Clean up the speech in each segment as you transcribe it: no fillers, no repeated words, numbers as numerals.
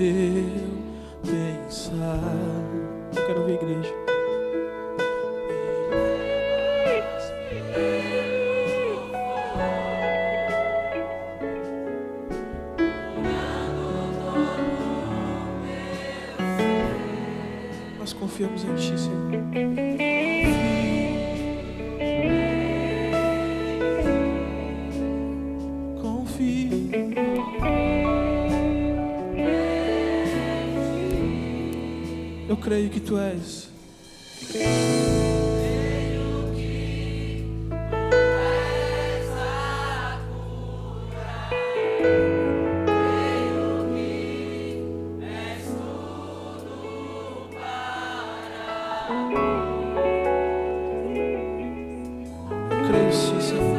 meu pensar. Eu quero ver a igreja. Nós confiamos em Ti, Senhor. Confie. Eu creio que Tu és. Eu creio sim, Senhor.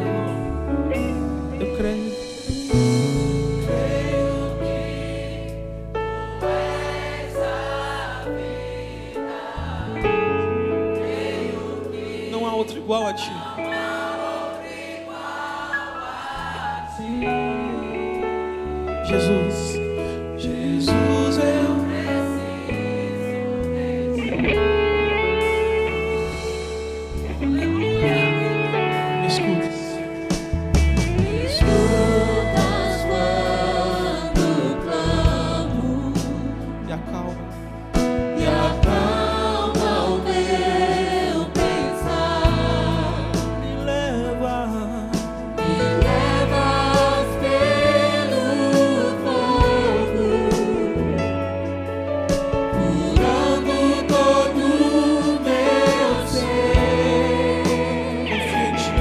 Eu creio. Não há outro igual a Ti. Jesus, Jesus, eu me escuta. Escutas quando clamo E acalma. e acalma o meu pensar. Me levas Pelo fogo, curando todo o meu ser. Confio em Ti.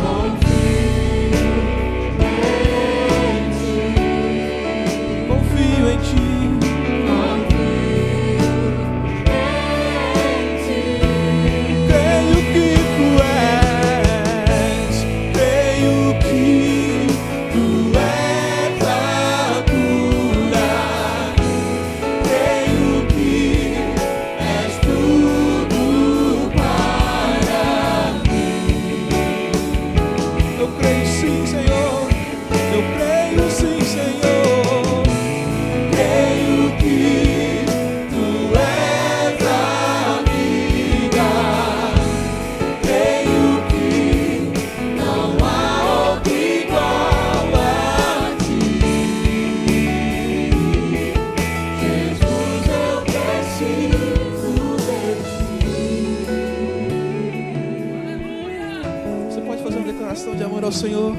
Confio em Confio em Ti. Ti. Creio que Tu és. Creio que Tu és a cura. Creio que és tudo para mim. Eu creio sim, Senhor. Eu creio sim, Senhor. Creio que Tu és amiga. Creio que não há outro igual a Ti. Jesus, eu preciso de Ti. Você pode fazer uma declaração de amor ao Senhor.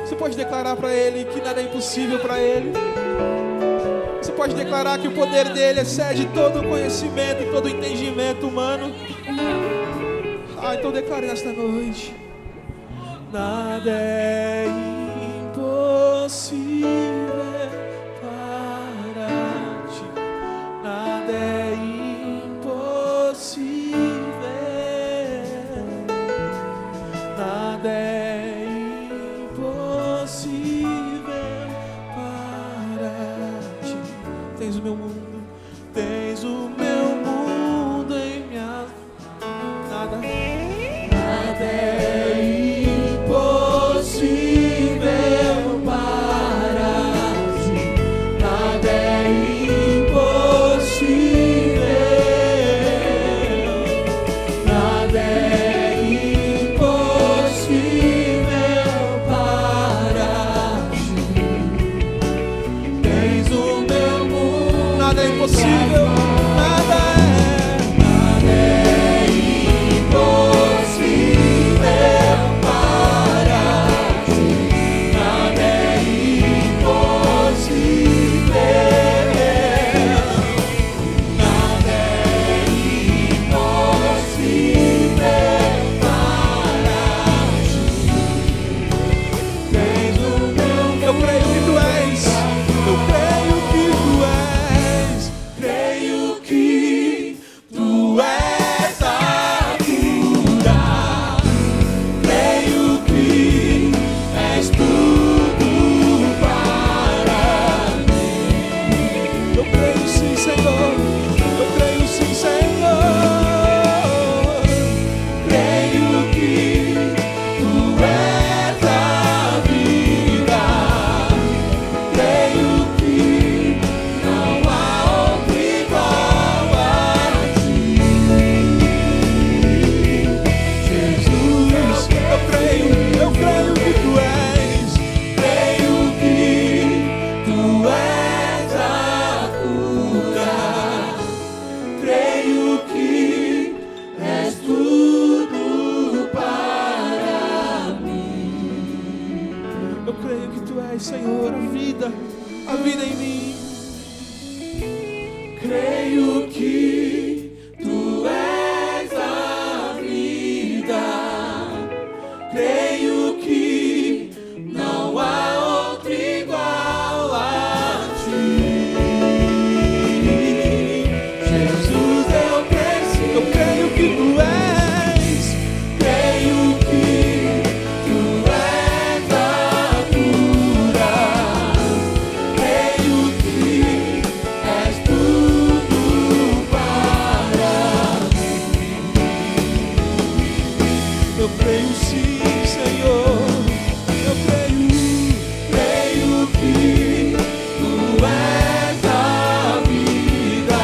Você pode declarar para Ele que nada é impossível para Ele. Você pode declarar que o poder dele excede todo o conhecimento e todo o entendimento humano. Então declare nesta noite: nada é impossível para Ti. Nada é impossível. Nada é impossível para Ti. Tens o meu mundo, tens o meu mundo em minhas. Nada é impossível para Ti. Nada é impossível. Nada é impossível para Ti. Tens o meu mundo. Nada é impossível. Nada é. Nada é impossível para Ti. Nada é impossível. Nada é impossível para Ti. Tens o meu. Eu creio que Tu és. Eu creio que Tu és. Creio Senhor, a vida em mim. Creio que Tu és a vida. Creio que não há outro igual a Ti. Jesus, eu preciso. Eu creio que Tu és. Creio que Tu és a cura. Creio que és tudo para mim. Eu creio sim, Senhor. Eu creio. Creio que Tu és a vida.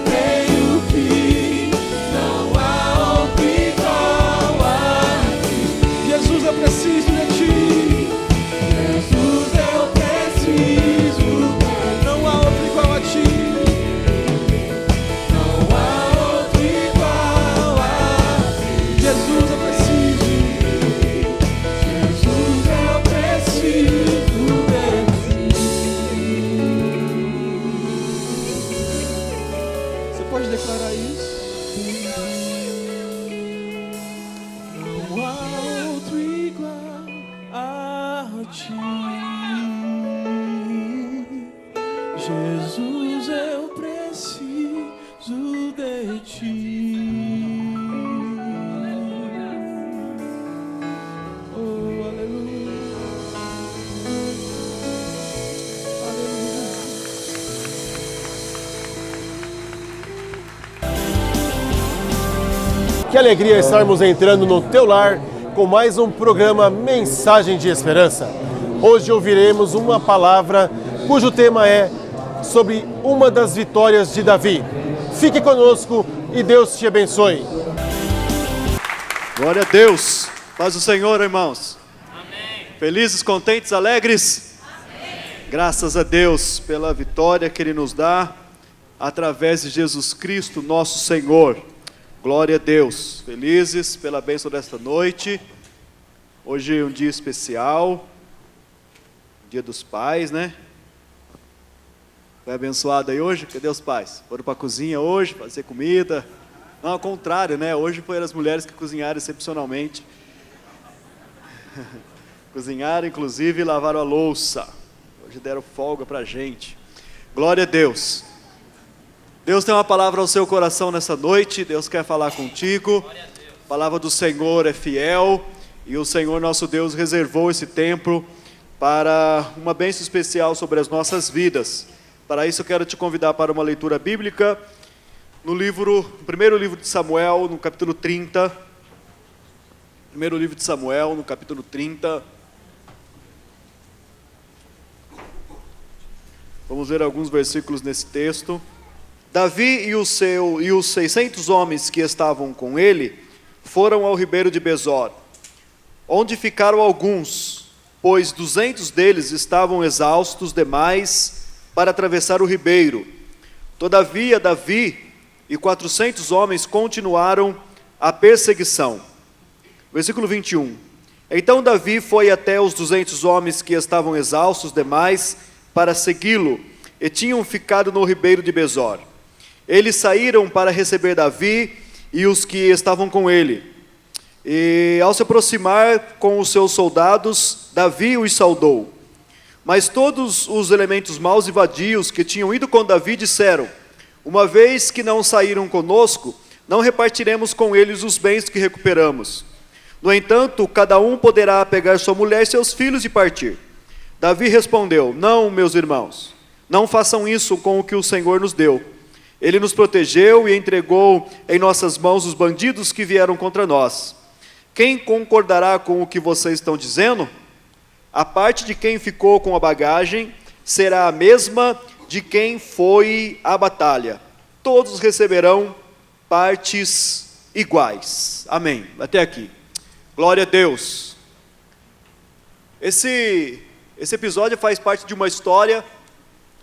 Creio que não há outro igual a Ti. Jesus, eu preciso de Ti. Jesus, eu preciso. Não há outro igual a Ti. Não há outro igual a Ti. Jesus, eu preciso. Jesus, eu preciso de Ti. Você pode declarar isso? Não há outro igual a Ti. Jesus, eu preciso de Ti. Oh, aleluia. Aleluia. Que alegria estarmos entrando no teu lar com mais um programa Mensagem de Esperança. Hoje ouviremos uma palavra cujo tema é sobre uma das vitórias de Davi. Fique conosco e Deus te abençoe. Glória a Deus. Paz do Senhor, irmãos. Amém. Felizes, contentes, alegres? Amém. Graças a Deus pela vitória que Ele nos dá através de Jesus Cristo, nosso Senhor. Glória a Deus. Felizes pela bênção desta noite. Hoje é um dia especial. Dia dos pais, né? Foi abençoado aí hoje? Cadê os pais? Foram para a cozinha hoje, fazer comida? Não, ao contrário, né? Hoje foram as mulheres que cozinharam excepcionalmente. Cozinharam, inclusive, e lavaram a louça. Hoje deram folga para a gente. Glória a Deus. Deus tem uma palavra ao seu coração nessa noite. Deus quer falar contigo. A palavra do Senhor é fiel. E o Senhor nosso Deus reservou esse tempo para uma bênção especial sobre as nossas vidas. Para isso eu quero te convidar para uma leitura bíblica no primeiro livro de Samuel, no capítulo 30. Primeiro livro de Samuel, no capítulo 30. Vamos ver alguns versículos nesse texto. Davi e os 600 homens que estavam com ele foram ao ribeiro de Besor, onde ficaram alguns, pois 200 deles estavam exaustos demais para atravessar o ribeiro. Todavia, Davi e 400 homens continuaram a perseguição. Versículo 21. Então Davi foi até os 200 homens que estavam exaustos demais para segui-lo, e tinham ficado no ribeiro de Besor. Eles saíram para receber Davi e os que estavam com ele. E ao se aproximar com os seus soldados, Davi os saudou. Mas todos os elementos maus e vadios que tinham ido com Davi disseram: uma vez que não saíram conosco, não repartiremos com eles os bens que recuperamos. No entanto, cada um poderá pegar sua mulher e seus filhos e partir. Davi respondeu: não, meus irmãos, não façam isso com o que o Senhor nos deu. Ele nos protegeu e entregou em nossas mãos os bandidos que vieram contra nós. Quem concordará com o que vocês estão dizendo? A parte de quem ficou com a bagagem será a mesma de quem foi à batalha. Todos receberão partes iguais. Amém. Até aqui. Glória a Deus. Esse episódio faz parte de uma história.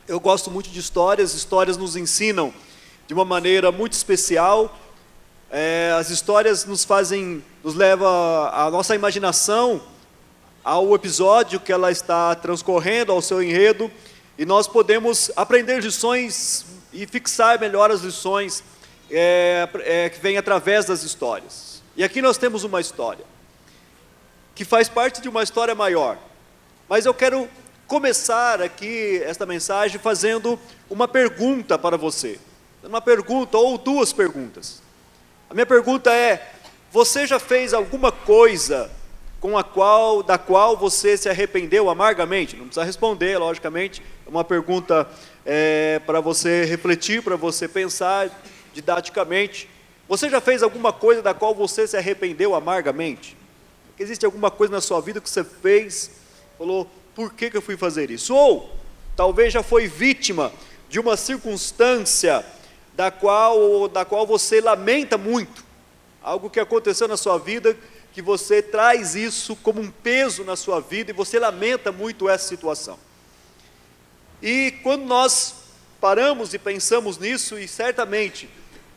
Eu gosto muito de histórias. Histórias nos ensinam de uma maneira muito especial. As histórias nos levam a nossa imaginação ao episódio que ela está transcorrendo, ao seu enredo, e nós podemos aprender lições e fixar melhor as lições que vêm através das histórias. E aqui nós temos uma história, que faz parte de uma história maior. Mas eu quero começar aqui esta mensagem fazendo uma pergunta para você. Uma pergunta ou duas perguntas. A minha pergunta é: você já fez alguma coisa da qual você se arrependeu amargamente? Não precisa responder, logicamente. É uma pergunta para você refletir, para você pensar didaticamente. Você já fez alguma coisa da qual você se arrependeu amargamente? Existe alguma coisa na sua vida que você fez, falou, por que eu fui fazer isso? Ou talvez já foi vítima de uma circunstância da qual você lamenta muito. Algo que aconteceu na sua vida, que você traz isso como um peso na sua vida e você lamenta muito essa situação. E quando nós paramos e pensamos nisso, e certamente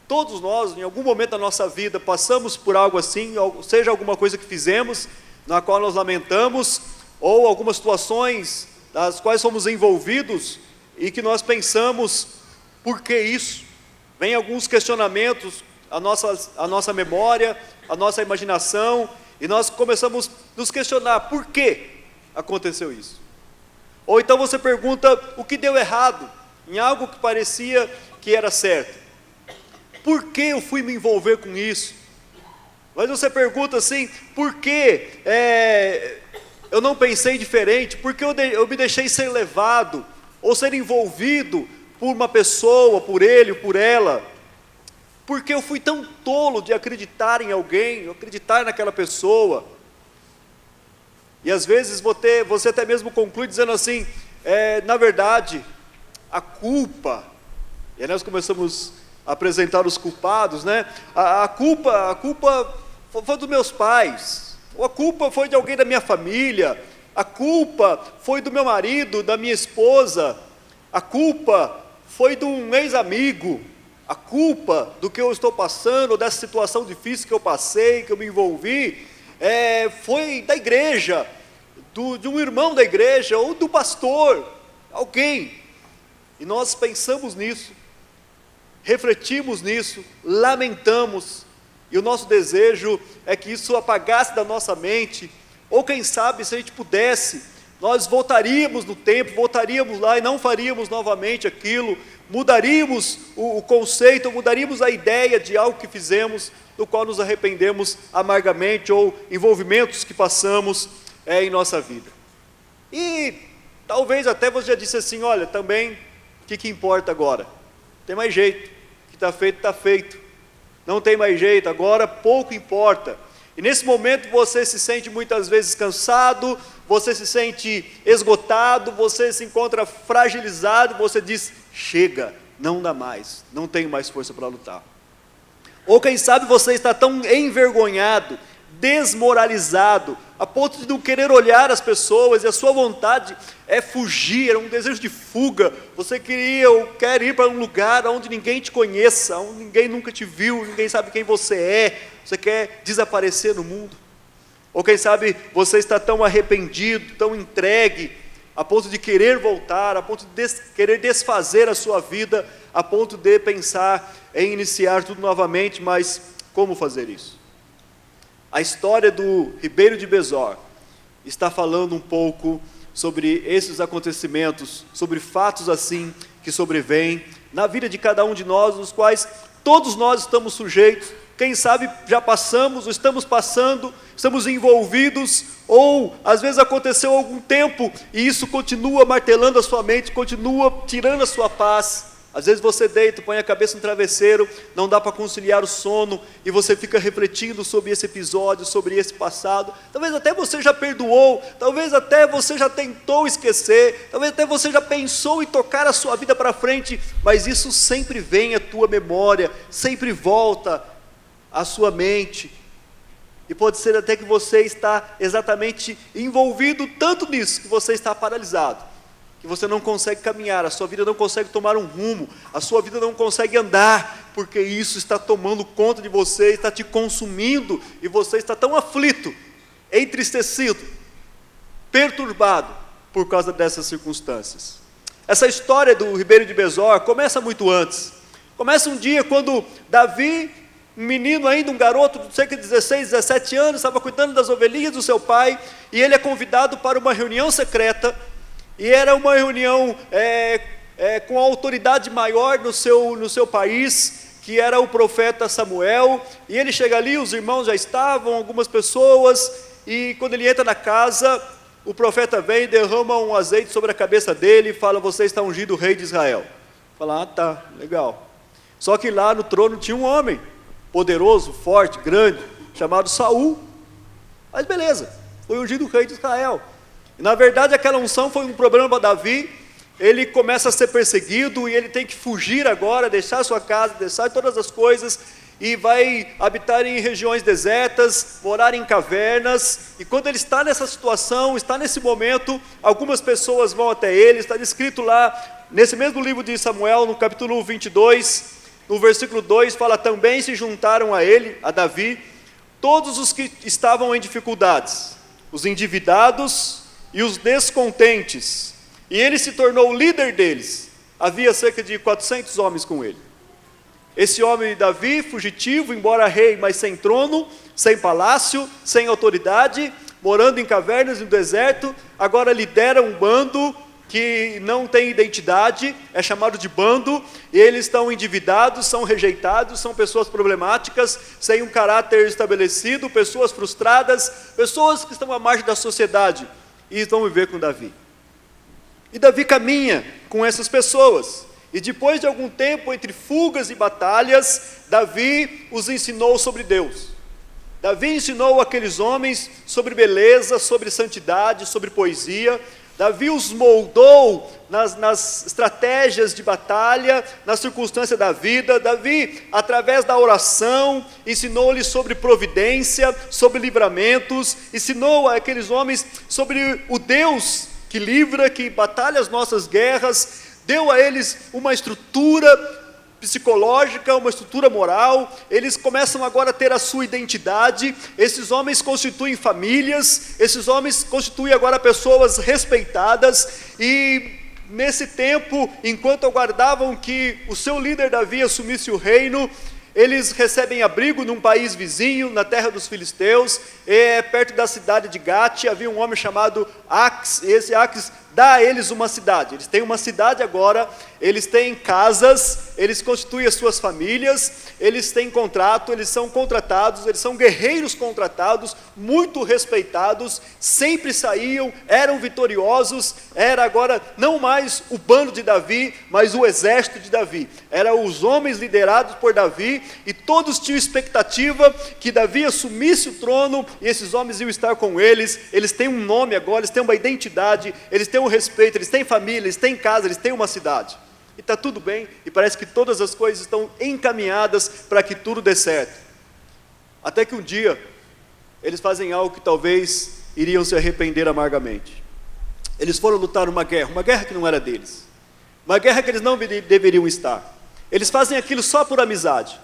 todos nós, em algum momento da nossa vida, passamos por algo assim, seja alguma coisa que fizemos, na qual nós lamentamos, ou algumas situações das quais somos envolvidos, e que nós pensamos, por que isso? Vem alguns questionamentos, a nossa memória, a nossa imaginação, e nós começamos a nos questionar, por que aconteceu isso? Ou então você pergunta, o que deu errado, em algo que parecia que era certo? Por que eu fui me envolver com isso? Mas você pergunta assim, por que eu não pensei diferente? Por que eu me deixei ser levado, ou ser envolvido por uma pessoa, por ele, por ela? Por que eu fui tão tolo de acreditar em alguém, acreditar naquela pessoa? E às vezes você até mesmo conclui dizendo assim, na verdade, a culpa, e aí nós começamos a apresentar os culpados, né? A culpa foi dos meus pais, ou a culpa foi de alguém da minha família, a culpa foi do meu marido, da minha esposa, a culpa foi de um ex-amigo, a culpa do que eu estou passando, dessa situação difícil que eu passei, que eu me envolvi, foi da igreja, de um irmão da igreja, ou do pastor, alguém. E nós pensamos nisso, refletimos nisso, lamentamos, e o nosso desejo é que isso apagasse da nossa mente, ou quem sabe, se a gente pudesse, nós voltaríamos no tempo, voltaríamos lá e não faríamos novamente aquilo, mudaríamos o conceito, mudaríamos a ideia de algo que fizemos, do qual nos arrependemos amargamente, ou envolvimentos que passamos em nossa vida. E talvez até você já disse assim, olha, também, o que importa agora? Não tem mais jeito, o que está feito, não tem mais jeito, agora pouco importa. E nesse momento você se sente muitas vezes cansado, você se sente esgotado, você se encontra fragilizado, você diz, chega, não dá mais, não tenho mais força para lutar. Ou quem sabe você está tão envergonhado, desmoralizado, a ponto de não querer olhar as pessoas, e a sua vontade é fugir, era um desejo de fuga, você quer ir para um lugar onde ninguém te conheça, onde ninguém nunca te viu, ninguém sabe quem você é, você quer desaparecer no mundo. Ou quem sabe você está tão arrependido, tão entregue, a ponto de querer voltar, a ponto de querer desfazer a sua vida, a ponto de pensar em iniciar tudo novamente, mas como fazer isso? A história do Ribeiro de Besor está falando um pouco sobre esses acontecimentos, sobre fatos assim que sobrevêm na vida de cada um de nós, nos quais todos nós estamos sujeitos, quem sabe já passamos, ou estamos passando, estamos envolvidos, ou às vezes aconteceu algum tempo e isso continua martelando a sua mente, continua tirando a sua paz. Às vezes você deita, põe a cabeça no travesseiro, não dá para conciliar o sono, e você fica refletindo sobre esse episódio, sobre esse passado. Talvez até você já perdoou, talvez até você já tentou esquecer, talvez até você já pensou em tocar a sua vida para frente, mas isso sempre vem à tua memória, sempre volta à sua mente. E pode ser até que você está exatamente envolvido tanto nisso, que você está paralisado, que você não consegue caminhar, a sua vida não consegue tomar um rumo, a sua vida não consegue andar, porque isso está tomando conta de você, está te consumindo, e você está tão aflito, entristecido, perturbado por causa dessas circunstâncias. Essa história do ribeiro de Besor começa muito antes. Começa um dia quando Davi, um menino ainda, um garoto de cerca de 16, 17 anos, estava cuidando das ovelhinhas do seu pai, e ele é convidado para uma reunião secreta, e era uma reunião com a autoridade maior no seu país, que era o profeta Samuel, e ele chega ali, os irmãos já estavam, algumas pessoas, e quando ele entra na casa, o profeta vem, derrama um azeite sobre a cabeça dele e fala: você está ungido rei de Israel. Fala: ah, tá, legal. Só que lá no trono tinha um homem, poderoso, forte, grande, chamado Saul. Mas beleza, foi ungido rei de Israel. E na verdade aquela unção foi um problema para Davi. Ele começa a ser perseguido e ele tem que fugir agora, deixar sua casa, deixar todas as coisas, e vai habitar em regiões desertas, morar em cavernas. E quando ele está nessa situação, está nesse momento, algumas pessoas vão até ele. Está descrito lá, nesse mesmo livro de Samuel, no capítulo 22, no versículo 2, fala: também se juntaram a ele, a Davi, todos os que estavam em dificuldades, os endividados e os descontentes, e ele se tornou o líder deles. Havia cerca de 400 homens com ele. Esse homem Davi, fugitivo, embora rei, mas sem trono, sem palácio, sem autoridade, morando em cavernas no deserto, agora lidera um bando que não tem identidade, é chamado de bando, e eles estão endividados, são rejeitados, são pessoas problemáticas, sem um caráter estabelecido, pessoas frustradas, pessoas que estão à margem da sociedade, e vão viver com Davi. E Davi caminha com essas pessoas, e depois de algum tempo, entre fugas e batalhas, Davi os ensinou sobre Deus. Davi ensinou aqueles homens sobre beleza, sobre santidade, sobre poesia. Davi os moldou nas estratégias de batalha, nas circunstâncias da vida. Davi, através da oração, ensinou-lhes sobre providência, sobre livramentos, ensinou aqueles homens sobre o Deus que livra, que batalha as nossas guerras, deu a eles uma estrutura psicológica, uma estrutura moral. Eles começam agora a ter a sua identidade. Esses homens constituem famílias, esses homens constituem agora pessoas respeitadas, e nesse tempo, enquanto aguardavam que o seu líder Davi assumisse o reino, eles recebem abrigo num país vizinho, na terra dos filisteus, perto da cidade de Gate. Havia um homem chamado Ax, e esse Ax dá a eles uma cidade. Eles têm uma cidade agora, eles têm casas, eles constituem as suas famílias, eles têm contrato, eles são contratados, eles são guerreiros contratados, muito respeitados, sempre saíam, eram vitoriosos. Era agora não mais o bando de Davi, mas o exército de Davi. Eram os homens liderados por Davi, e todos tinham expectativa que Davi assumisse o trono, e esses homens iam estar com eles. Eles têm um nome agora, eles têm uma identidade, eles têm um respeito, eles têm família, eles têm casa, eles têm uma cidade. E está tudo bem, e parece que todas as coisas estão encaminhadas para que tudo dê certo. Até que um dia, eles fazem algo que talvez iriam se arrepender amargamente. Eles foram lutar uma guerra que não era deles, uma guerra que eles não deveriam estar. Eles fazem aquilo só por amizade.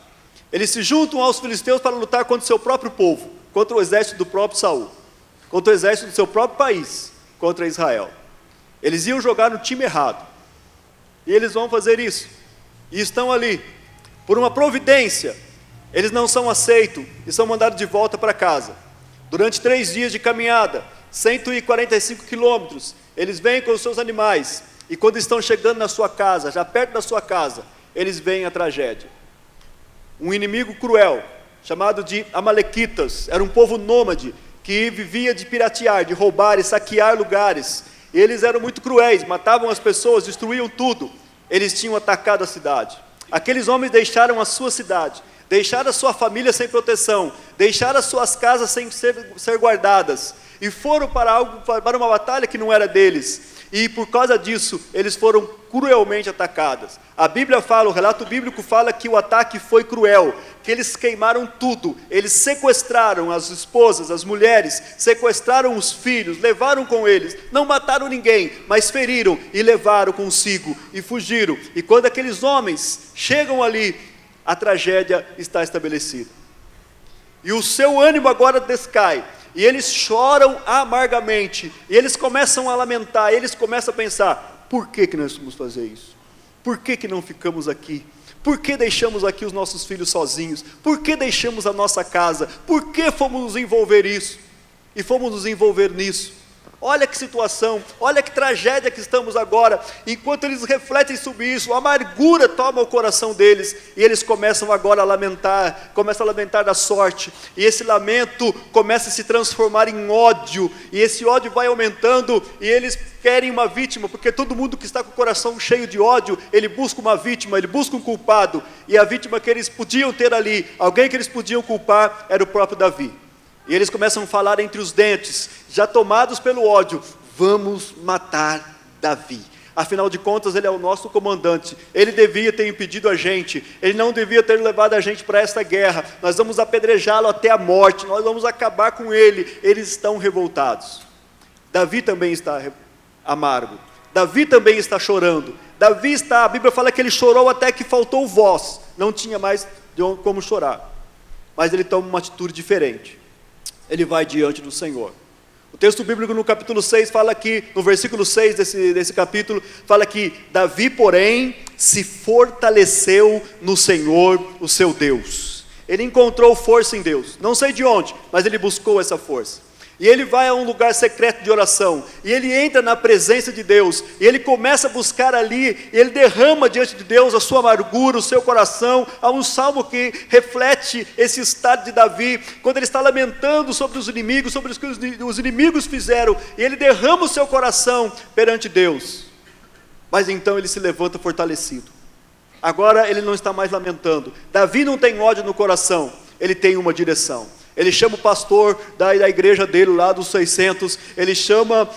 Eles se juntam aos filisteus para lutar contra o seu próprio povo, contra o exército do próprio Saul, contra o exército do seu próprio país, contra Israel. Eles iam jogar no time errado, e eles vão fazer isso, e estão ali, por uma providência, eles não são aceitos, e são mandados de volta para casa. Durante 3 dias de caminhada, 145 quilômetros, eles vêm com os seus animais, e quando estão chegando na sua casa, já perto da sua casa, eles veem a tragédia. Um inimigo cruel, chamado de Amalequitas, era um povo nômade, que vivia de piratear, de roubar e saquear lugares. Eles eram muito cruéis, matavam as pessoas, destruíam tudo. Eles tinham atacado a cidade. Aqueles homens deixaram a sua cidade, deixaram a sua família sem proteção, deixaram as suas casas sem ser guardadas, e foram para uma batalha que não era deles. E por causa disso, eles foram cruelmente atacados. A Bíblia fala, o relato bíblico fala que o ataque foi cruel, que eles queimaram tudo, eles sequestraram as esposas, as mulheres, sequestraram os filhos, levaram com eles, não mataram ninguém, mas feriram e levaram consigo, e fugiram. E quando aqueles homens chegam ali, a tragédia está estabelecida. E o seu ânimo agora descai. e eles choram amargamente, e eles começam a lamentar, e eles começam a pensar: por que nós vamos fazer isso? Por que não ficamos aqui? Por que deixamos aqui os nossos filhos sozinhos? Por que deixamos a nossa casa? Por que fomos nos envolver isso? E fomos nos envolver nisso? Olha que situação, olha que tragédia que estamos agora. Enquanto eles refletem sobre isso, a amargura toma o coração deles, e eles começam agora a lamentar, começam a lamentar da sorte, e esse lamento começa a se transformar em ódio, e esse ódio vai aumentando, e eles querem uma vítima, porque todo mundo que está com o coração cheio de ódio, ele busca uma vítima, ele busca um culpado, e a vítima que eles podiam ter ali, alguém que eles podiam culpar, era o próprio Davi. E eles começam a falar entre os dentes, já tomados pelo ódio: vamos matar Davi. Afinal de contas, ele é o nosso comandante, ele devia ter impedido a gente, ele não devia ter levado a gente para esta guerra, nós vamos apedrejá-lo até a morte, nós vamos acabar com ele. Eles estão revoltados. Davi também está amargo, Davi também está chorando, a Bíblia fala que ele chorou até que faltou voz, não tinha mais como chorar, mas ele toma uma atitude diferente. Ele vai diante do Senhor. O texto bíblico no capítulo 6 fala que, no versículo 6 desse capítulo, fala que Davi, porém, se fortaleceu no Senhor, o seu Deus. Ele encontrou força em Deus, não sei de onde, mas ele buscou essa força. E ele vai a um lugar secreto de oração, e ele entra na presença de Deus, e ele começa a buscar ali, e ele derrama diante de Deus a sua amargura, o seu coração. Há um salmo que reflete esse estado de Davi, quando ele está lamentando sobre os inimigos, sobre os que os inimigos fizeram, e ele derrama o seu coração perante Deus. Mas então ele se levanta fortalecido. Agora ele não está mais lamentando. Davi não tem ódio no coração, ele tem uma direção. Ele chama o pastor da igreja dele lá dos 600, ele chama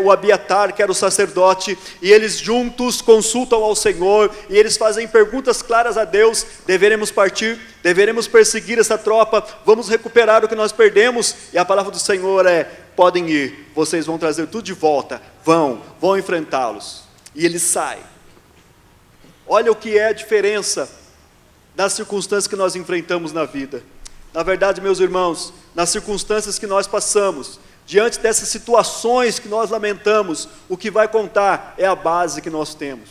o Abiatar, que era o sacerdote, e eles juntos consultam ao Senhor, e eles fazem perguntas claras a Deus: deveremos partir, deveremos perseguir essa tropa, vamos recuperar o que nós perdemos? E a palavra do Senhor é: podem ir, vocês vão trazer tudo de volta, vão enfrentá-los. E ele sai. Olha o que é a diferença das circunstâncias que nós enfrentamos na vida. Na verdade, meus irmãos, nas circunstâncias que nós passamos, diante dessas situações que nós lamentamos, o que vai contar é a base que nós temos.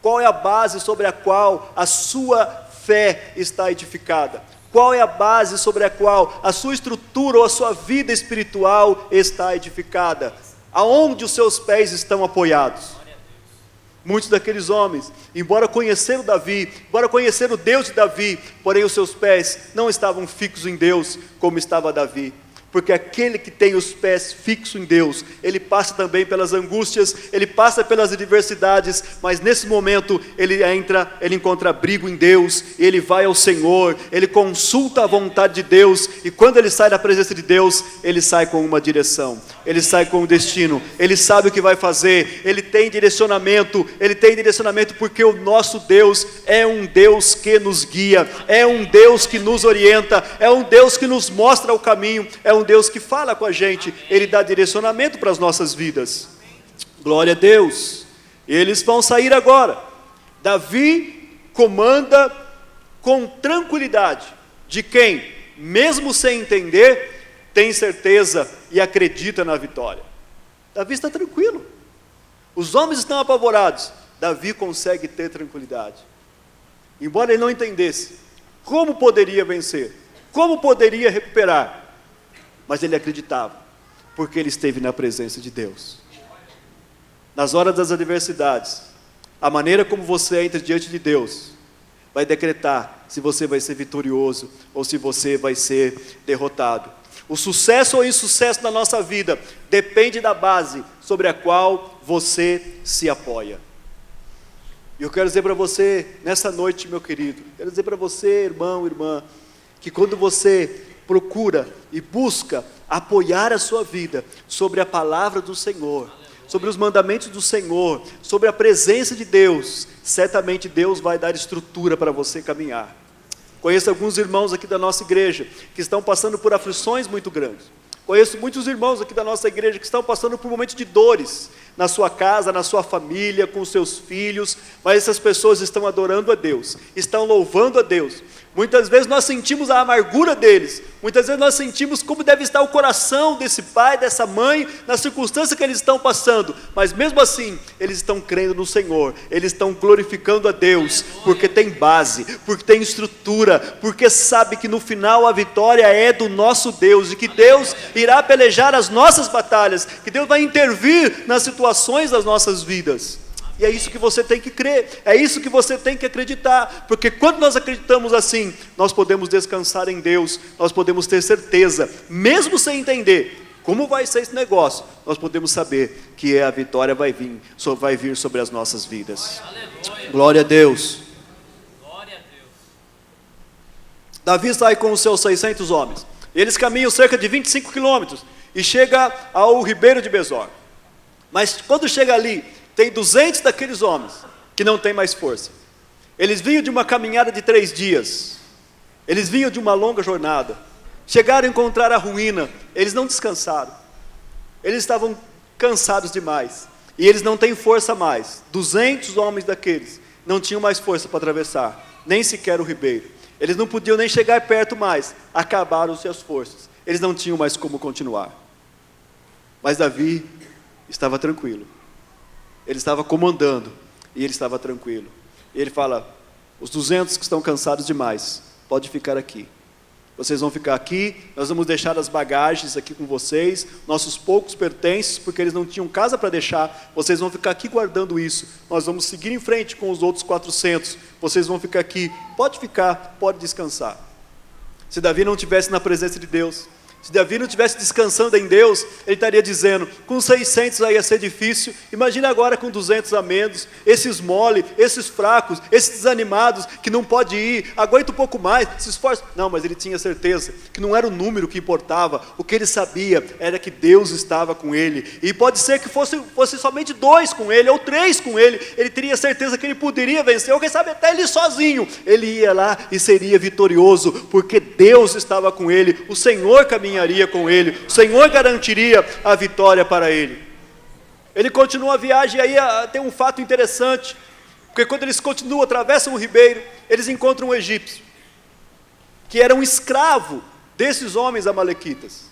Qual é a base sobre a qual a sua fé está edificada? Qual é a base sobre a qual a sua estrutura ou a sua vida espiritual está edificada? Aonde os seus pés estão apoiados? Muitos daqueles homens, embora conheceram Davi, embora conheceram o Deus de Davi, porém os seus pés não estavam fixos em Deus como estava Davi. Porque aquele que tem os pés fixos em Deus, ele passa também pelas angústias, ele passa pelas adversidades, mas nesse momento ele encontra abrigo em Deus, ele vai ao Senhor, ele consulta a vontade de Deus, e quando ele sai da presença de Deus, ele sai com uma direção, ele sai com um destino, ele sabe o que vai fazer, ele tem direcionamento porque o nosso Deus é um Deus que nos guia, é um Deus que nos orienta, é um Deus que nos mostra o caminho, é um Deus que fala com a gente, ele dá direcionamento para as nossas vidas. Glória a Deus. Eles vão sair agora. Davi comanda com tranquilidade, de quem, mesmo sem entender, tem certeza e acredita na vitória. Davi está tranquilo. Os homens estão apavorados. Davi consegue ter tranquilidade. Embora ele não entendesse como poderia vencer, como poderia recuperar, mas ele acreditava, porque ele esteve na presença de Deus. Nas horas das adversidades, a maneira como você entra diante de Deus vai decretar se você vai ser vitorioso ou se você vai ser derrotado. O sucesso ou insucesso na nossa vida depende da base sobre a qual você se apoia. E eu quero dizer para você, nessa noite, meu querido, quero dizer para você, irmão, irmã, que quando você procura e busca apoiar a sua vida sobre a palavra do Senhor, sobre os mandamentos do Senhor, sobre a presença de Deus, certamente Deus vai dar estrutura para você caminhar. Conheço alguns irmãos aqui da nossa igreja que estão passando por aflições muito grandes. Conheço muitos irmãos aqui da nossa igreja que estão passando por momentos de dores, na sua casa, na sua família, com os seus filhos, mas essas pessoas estão adorando a Deus, estão louvando a Deus. Muitas vezes nós sentimos a amargura deles, muitas vezes nós sentimos como deve estar o coração desse pai, dessa mãe, na circunstância que eles estão passando, mas mesmo assim, eles estão crendo no Senhor, eles estão glorificando a Deus, porque tem base, porque tem estrutura, porque sabe que no final a vitória é do nosso Deus, e que Deus irá pelejar as nossas batalhas, que Deus vai intervir nas situações das nossas vidas. E é isso que você tem que crer, é isso que você tem que acreditar, porque quando nós acreditamos assim, nós podemos descansar em Deus, nós podemos ter certeza, mesmo sem entender como vai ser esse negócio, nós podemos saber que a vitória vai vir sobre as nossas vidas. Aleluia. Glória a Deus. Glória a Deus. Davi sai com os seus 600 homens, eles caminham cerca de 25 quilômetros, e chega ao ribeiro de Besor, mas quando chega ali, tem 200 daqueles homens que não têm mais força. Eles vinham de uma caminhada de 3 dias. Eles vinham de uma longa jornada. Chegaram a encontrar a ruína. Eles não descansaram. Eles estavam cansados demais. E eles não têm força mais. 200 homens daqueles não tinham mais força para atravessar, nem sequer o ribeiro. Eles não podiam nem chegar perto mais. Acabaram-se as forças. Eles não tinham mais como continuar. Mas Davi estava tranquilo. Ele estava comandando, e ele estava tranquilo. E ele fala, os 200 que estão cansados demais, pode ficar aqui. Vocês vão ficar aqui, nós vamos deixar as bagagens aqui com vocês, nossos poucos pertences, porque eles não tinham casa para deixar, vocês vão ficar aqui guardando isso. Nós vamos seguir em frente com os outros 400, vocês vão ficar aqui. Pode ficar, pode descansar. Se Davi não estivesse na presença de Deus, se Davi não estivesse descansando em Deus, ele estaria dizendo, com 600 aí ia ser difícil, imagina agora com 200 a menos, esses mole, esses fracos, esses desanimados, que não pode ir, aguenta um pouco mais, se esforça. Não, mas ele tinha certeza, que não era o número que importava, o que ele sabia, era que Deus estava com ele, e pode ser que fosse somente 2 com ele, ou 3 com ele, ele teria certeza que ele poderia vencer, ou quem sabe até ele sozinho, ele ia lá e seria vitorioso, porque Deus estava com ele, o Senhor caminharia com ele, o Senhor garantiria a vitória para ele. Ele continua a viagem, e aí tem um fato interessante, porque quando eles continuam, atravessam o ribeiro, eles encontram um egípcio, que era um escravo desses homens amalequitas.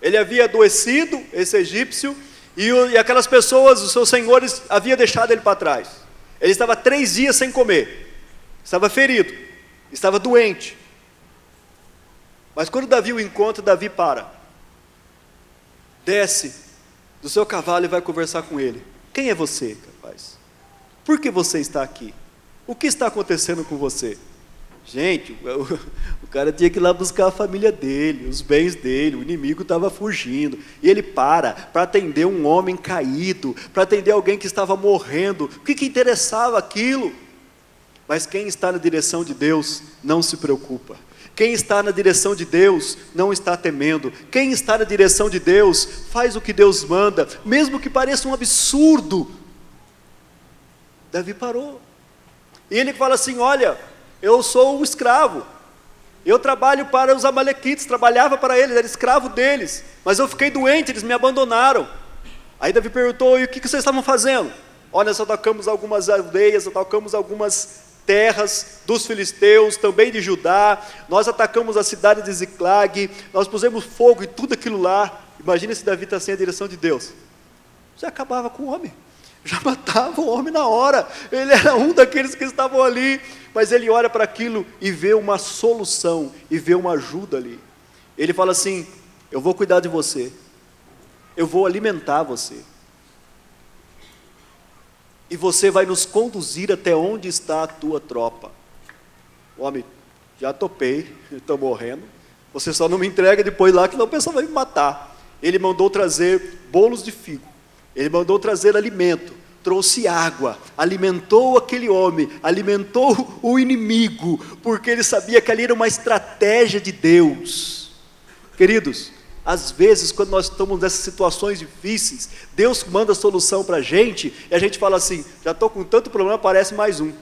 Ele havia adoecido, esse egípcio, e aquelas pessoas, os seus senhores, haviam deixado ele para trás. Ele estava 3 dias sem comer, estava ferido, estava doente. Mas quando Davi o encontra, Davi para, desce do seu cavalo e vai conversar com ele. Quem é você, rapaz? Por que você está aqui? O que está acontecendo com você? Gente, o cara tinha que ir lá buscar a família dele, os bens dele, o inimigo estava fugindo, e ele para atender um homem caído, para atender alguém que estava morrendo. O que interessava aquilo? Mas quem está na direção de Deus não se preocupa. Quem está na direção de Deus não está temendo. Quem está na direção de Deus faz o que Deus manda, mesmo que pareça um absurdo. Davi parou. E ele fala assim, olha, eu sou um escravo. Eu trabalho para os amalequitas, trabalhava para eles, era escravo deles. Mas eu fiquei doente, eles me abandonaram. Aí Davi perguntou, e o que vocês estavam fazendo? Olha, nós atacamos algumas aldeias, atacamos algumas terras dos filisteus, também de Judá, nós atacamos a cidade de Ziclag, nós pusemos fogo em tudo aquilo lá. Imagina se Davi está sem a direção de Deus, já acabava com o homem, já matava o homem na hora, ele era um daqueles que estavam ali, mas ele olha para aquilo e vê uma solução, e vê uma ajuda ali. Ele fala assim, eu vou cuidar de você, eu vou alimentar você, e você vai nos conduzir até onde está a tua tropa. O homem, já topei, estou morrendo, você só não me entrega depois lá, que não o pessoal vai me matar. Ele mandou trazer bolos de figo, ele mandou trazer alimento, trouxe água, alimentou aquele homem, alimentou o inimigo, porque ele sabia que ali era uma estratégia de Deus. Queridos, às vezes, quando nós estamos nessas situações difíceis, Deus manda a solução para a gente, e a gente fala assim, já estou com tanto problema, aparece mais um.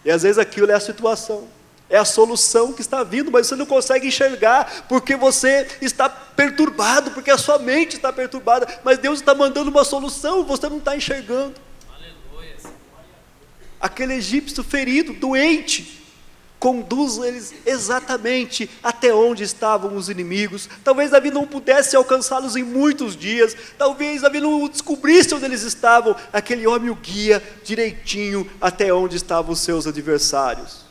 E às vezes aquilo é a situação, é a solução que está vindo, mas você não consegue enxergar, porque você está perturbado, porque a sua mente está perturbada, mas Deus está mandando uma solução, você não está enxergando. Aleluia. Aquele egípcio ferido, doente, conduz eles exatamente até onde estavam os inimigos. Talvez Davi não pudesse alcançá-los em muitos dias, talvez Davi não descobrisse onde eles estavam, aquele homem o guia direitinho até onde estavam os seus adversários.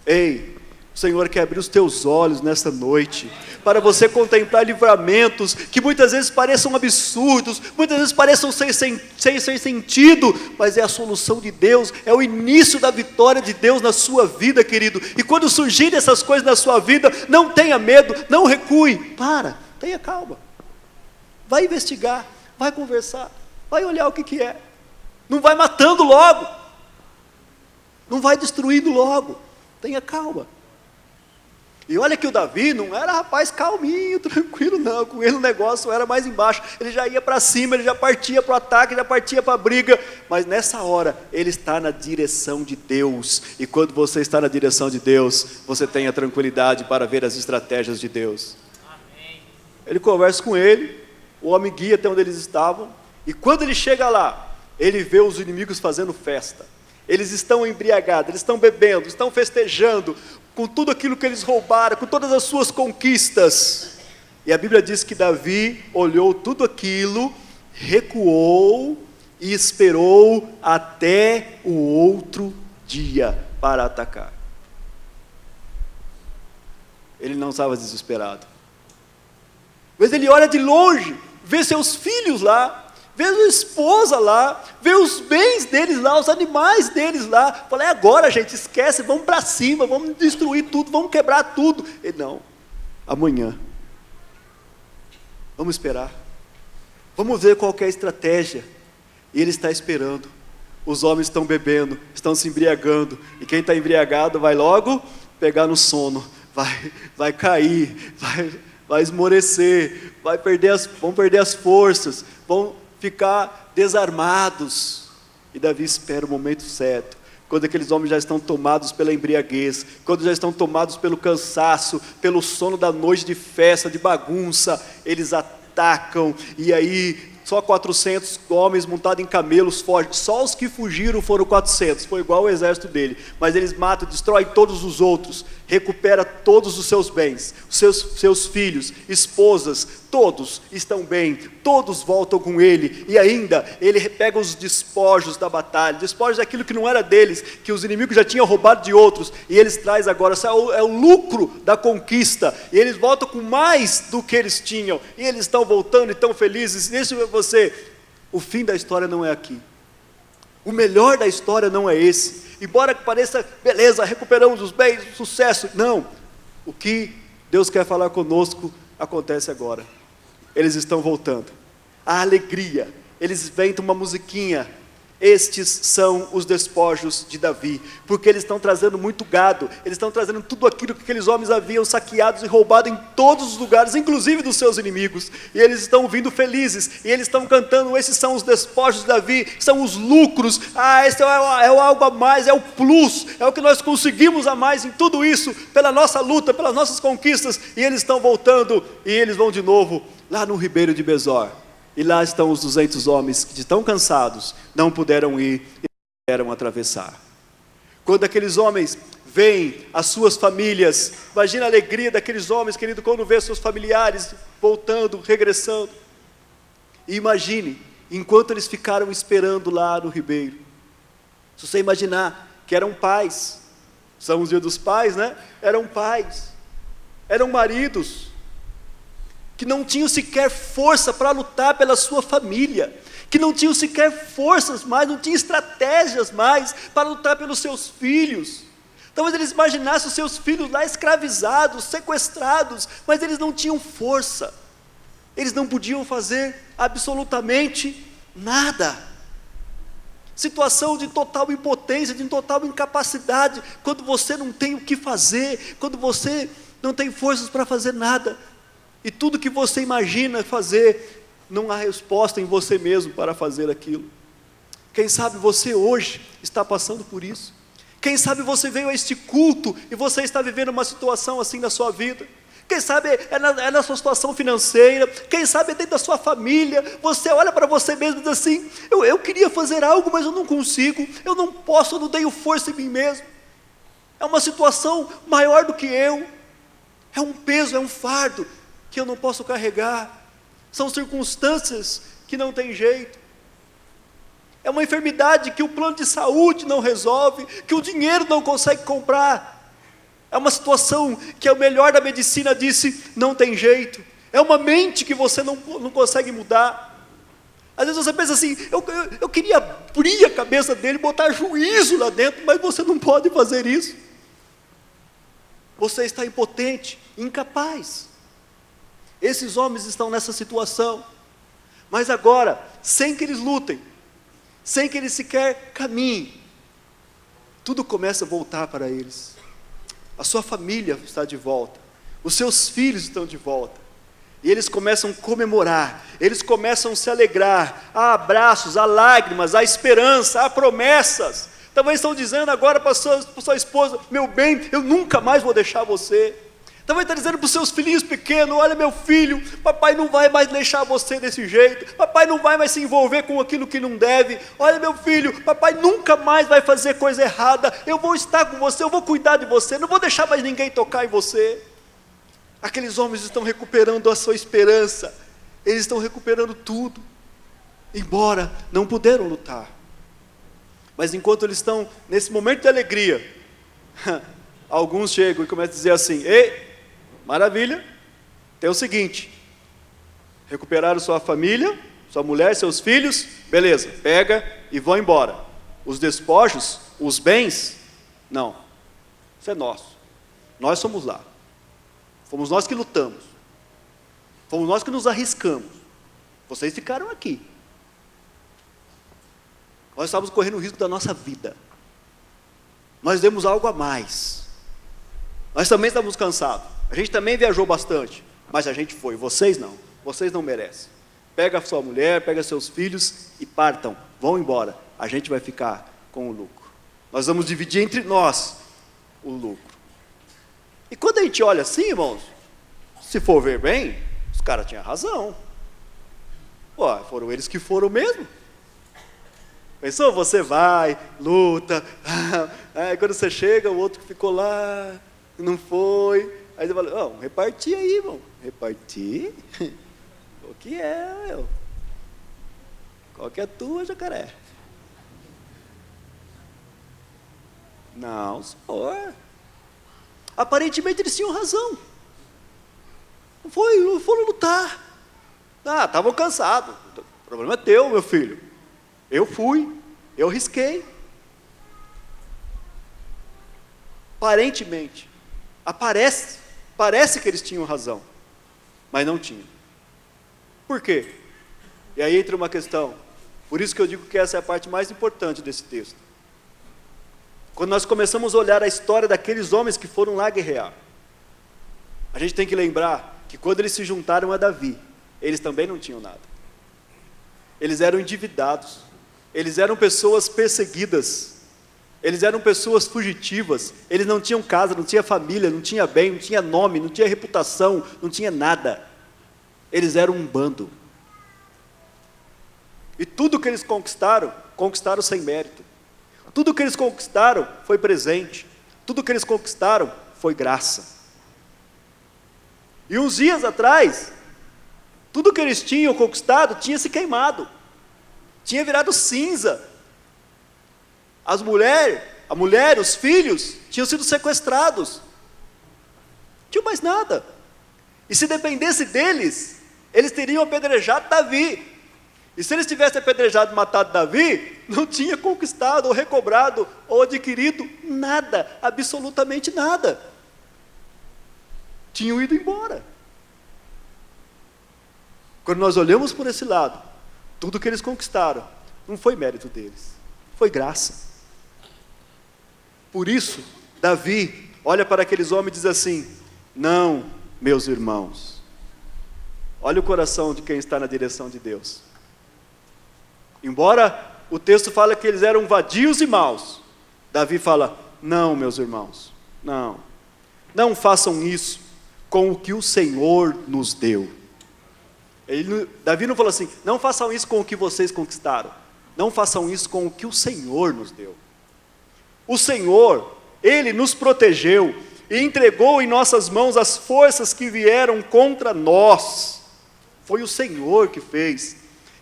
Ei, o Senhor quer abrir os teus olhos nesta noite, para você contemplar livramentos que muitas vezes pareçam absurdos, muitas vezes pareçam sem sentido, mas é a solução de Deus, é o início da vitória de Deus na sua vida, querido. E quando surgirem essas coisas na sua vida, não tenha medo, não recue, tenha calma, vai investigar, vai conversar, vai olhar o que é, não vai matando logo, não vai destruindo logo, tenha calma. E olha que o Davi não era rapaz calminho, tranquilo não, com ele o negócio era mais embaixo, ele já ia para cima, ele já partia para o ataque, já partia para a briga, mas nessa hora, ele está na direção de Deus, e quando você está na direção de Deus, você tem a tranquilidade para ver as estratégias de Deus. Amém. Ele conversa com ele, o homem guia até onde eles estavam, e quando ele chega lá, ele vê os inimigos fazendo festa, eles estão embriagados, eles estão bebendo, estão festejando, com tudo aquilo que eles roubaram, com todas as suas conquistas. E a Bíblia diz que Davi olhou tudo aquilo, recuou e esperou até o outro dia para atacar. Ele não estava desesperado. Mas ele olha de longe, vê seus filhos lá, vê a sua esposa lá, vê os bens deles lá, os animais deles lá. Fala, é agora, gente, esquece, vamos para cima, vamos destruir tudo, vamos quebrar tudo. Ele, não, amanhã. Vamos esperar. Vamos ver qual que é a estratégia. E ele está esperando. Os homens estão bebendo, estão se embriagando. E quem está embriagado vai logo pegar no sono. Vai cair, vai esmorecer, vão perder as forças, vão ficar desarmados. E Davi espera o momento certo, quando aqueles homens já estão tomados pela embriaguez, quando já estão tomados pelo cansaço, pelo sono da noite de festa, de bagunça, eles atacam, e aí só 400 homens montados em camelos fogem, só os que fugiram foram 400, foi igual o exército dele, mas eles matam, destroem todos os outros, recupera todos os seus bens, seus filhos, esposas, todos estão bem, todos voltam com ele, e ainda ele pega os despojos da batalha, despojos daquilo que não era deles, que os inimigos já tinham roubado de outros, e eles trazem agora, é o lucro da conquista, e eles voltam com mais do que eles tinham, e eles estão voltando e estão felizes. Deixa eu ver você, o fim da história não é aqui, o melhor da história não é esse, embora que pareça, beleza, recuperamos os bens, sucesso, não, o que Deus quer falar conosco acontece agora. Eles estão voltando, a alegria, eles inventam uma musiquinha, estes são os despojos de Davi, porque eles estão trazendo muito gado, eles estão trazendo tudo aquilo que aqueles homens haviam saqueado e roubado em todos os lugares, inclusive dos seus inimigos, e eles estão vindo felizes, e eles estão cantando, esses são os despojos de Davi, são os lucros, esse é o algo a mais, é o plus, é o que nós conseguimos a mais em tudo isso, pela nossa luta, pelas nossas conquistas, e eles estão voltando, e eles vão de novo, lá no ribeiro de Besor, e lá estão os 200 homens que de tão cansados não puderam ir e não puderam atravessar. Quando aqueles homens veem as suas famílias, imagina a alegria daqueles homens, querido, quando vê seus familiares voltando, regressando. E imagine, enquanto eles ficaram esperando lá no ribeiro, se você imaginar que eram pais, são os dias dos pais, né? Eram pais, eram maridos, que não tinham sequer força para lutar pela sua família, que não tinham sequer forças mais, não tinham estratégias mais para lutar pelos seus filhos. Talvez eles imaginassem os seus filhos lá escravizados, sequestrados, mas eles não tinham força, eles não podiam fazer absolutamente nada. Situação de total impotência, de total incapacidade, quando você não tem o que fazer, quando você não tem forças para fazer nada, e tudo que você imagina fazer, não há resposta em você mesmo para fazer aquilo. Quem sabe você hoje está passando por isso, quem sabe você veio a este culto, e você está vivendo uma situação assim na sua vida, quem sabe é na sua situação financeira, quem sabe é dentro da sua família, você olha para você mesmo e diz assim, eu queria fazer algo, mas eu não consigo, eu não posso, eu não tenho força em mim mesmo. É uma situação maior do que eu. É um peso, é um fardo que eu não posso carregar. São circunstâncias que não tem jeito. É uma enfermidade que o plano de saúde não resolve, que o dinheiro não consegue comprar. É uma situação que o melhor da medicina disse, não tem jeito. É uma mente que você não consegue mudar. Às vezes você pensa assim, eu queria abrir a cabeça dele, botar juízo lá dentro, mas você não pode fazer isso. Você está impotente, incapaz. Esses homens estão nessa situação. Mas agora, sem que eles lutem, sem que eles sequer caminhem, tudo começa a voltar para eles. A sua família está de volta, os seus filhos estão de volta, e eles começam a comemorar, eles começam a se alegrar, há abraços, há lágrimas, há esperança, há promessas. Talvez estão dizendo agora para sua esposa, meu bem, eu nunca mais vou deixar você. Talvez está dizendo para os seus filhinhos pequenos, olha meu filho, papai não vai mais deixar você desse jeito, papai não vai mais se envolver com aquilo que não deve, olha meu filho, papai nunca mais vai fazer coisa errada, eu vou estar com você, eu vou cuidar de você, não vou deixar mais ninguém tocar em você. Aqueles homens estão recuperando a sua esperança, eles estão recuperando tudo, embora não puderam lutar. Mas enquanto eles estão nesse momento de alegria, alguns chegam e começam a dizer assim, ei, maravilha, tem o seguinte, recuperaram sua família, sua mulher, seus filhos, beleza, pega e vão embora. Os despojos, os bens, não, isso é nosso, nós somos lá, fomos nós que lutamos, fomos nós que nos arriscamos, vocês ficaram aqui, nós estávamos correndo o risco da nossa vida, nós demos algo a mais, nós também estávamos cansados, a gente também viajou bastante, mas a gente foi, vocês não merecem. Pega a sua mulher, pega seus filhos e partam, vão embora, a gente vai ficar com o lucro. Nós vamos dividir entre nós o lucro. E quando a gente olha assim, irmãos, se for ver bem, os caras tinham razão. Pô, foram eles que foram mesmo. Pensou? Você vai, luta, aí quando você chega, o outro que ficou lá, não foi. Aí você fala, reparti aí, irmão. Reparti? O que é, meu? Qual que é a tua, jacaré? Não, senhor. Aparentemente eles tinham razão. Não foram lutar. Estavam cansados. O problema é teu, meu filho. Eu fui, eu risquei. Aparentemente, parece que eles tinham razão, mas não tinham. Por quê? E aí entra uma questão, por isso que eu digo que essa é a parte mais importante desse texto. Quando nós começamos a olhar a história daqueles homens que foram lá guerrear, a gente tem que lembrar que quando eles se juntaram a Davi, eles também não tinham nada. Eles eram endividados, eles eram pessoas perseguidas, eles eram pessoas fugitivas, eles não tinham casa, não tinha família, não tinha bem, não tinha nome, não tinha reputação, não tinha nada. Eles eram um bando. E tudo que eles conquistaram, conquistaram sem mérito. Tudo que eles conquistaram foi presente. Tudo que eles conquistaram foi graça. E uns dias atrás, tudo que eles tinham conquistado tinha se queimado, tinha virado cinza. A mulher, os filhos tinham sido sequestrados, não tinham mais nada. E se dependesse deles, eles teriam apedrejado Davi. E se eles tivessem apedrejado e matado Davi, não tinha conquistado, ou recobrado, ou adquirido nada, absolutamente nada. Tinham ido embora. Quando nós olhamos por esse lado, tudo que eles conquistaram, não foi mérito deles, foi graça. Por isso, Davi olha para aqueles homens e diz assim, não, meus irmãos. Olha o coração de quem está na direção de Deus. Embora o texto fale que eles eram vadios e maus, Davi fala, não, meus irmãos, não façam isso com o que o Senhor nos deu. Davi não falou assim, não façam isso com o que vocês conquistaram, não façam isso com o que o Senhor nos deu. O Senhor Ele nos protegeu e entregou em nossas mãos as forças que vieram contra nós. Foi o Senhor que fez.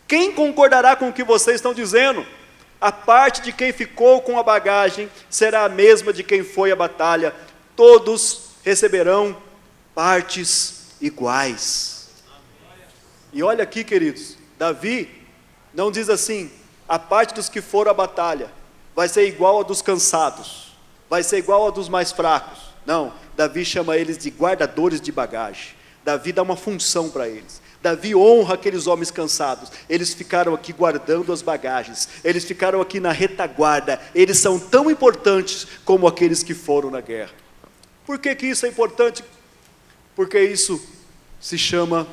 Quem concordará com o que vocês estão dizendo? A parte de quem ficou com a bagagem será a mesma de quem foi à batalha. Todos receberão partes iguais. E olha aqui, queridos, Davi não diz assim: a parte dos que foram à batalha vai ser igual a dos cansados, vai ser igual a dos mais fracos. Não, Davi chama eles de guardadores de bagagem. Davi dá uma função para eles. Davi honra aqueles homens cansados. Eles ficaram aqui guardando as bagagens, eles ficaram aqui na retaguarda. Eles são tão importantes como aqueles que foram na guerra. Por que que isso é importante? Porque isso se chama